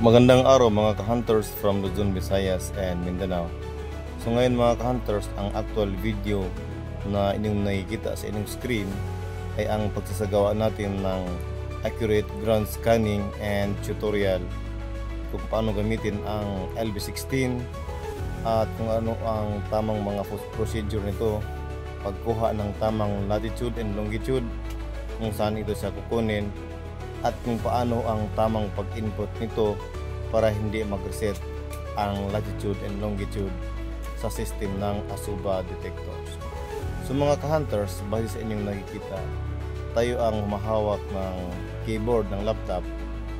Magandang araw mga ka-hunters from Luzon, Visayas and Mindanao. So ngayon mga ka-hunters, ang actual video na inyong nakikita sa inyong screen ay ang pagsasagawa natin ng accurate ground scanning and tutorial kung paano gamitin ang LV16 at kung ano ang tamang mga procedure nito, pagkuha ng tamang latitude and longitude, kung saan ito siya kukunin, at kung paano ang tamang pag-input nito para hindi mag-reset ang latitude and longitude sa system ng Azuba detectors. So mga ka-hunters, base sa inyong nakikita, tayo ang humahawak ng keyboard ng laptop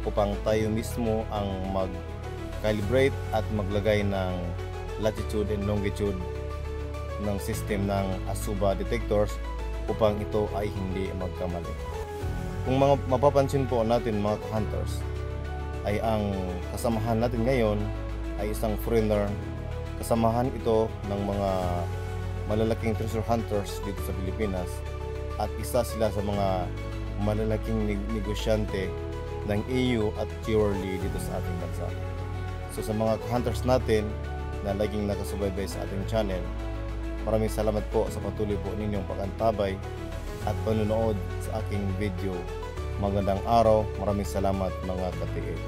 upang tayo mismo ang mag-calibrate at maglagay ng latitude and longitude ng system ng Azuba detectors upang ito ay hindi magkamali. Kung mapapansin po natin mga ka-hunters, ay ang kasamahan natin ngayon ay isang foreigner. Kasamahan ito ng mga malalaking treasure hunters dito sa Pilipinas at isa sila sa mga malalaking negosyante ng EU at jewelry dito sa ating bansa. So sa mga hunters natin na laging nakasubaybay sa ating channel, maraming salamat po sa patuloy po ninyong pag-antabay at panonood sa aking video. Magandang araw, maraming salamat mga ka-TX.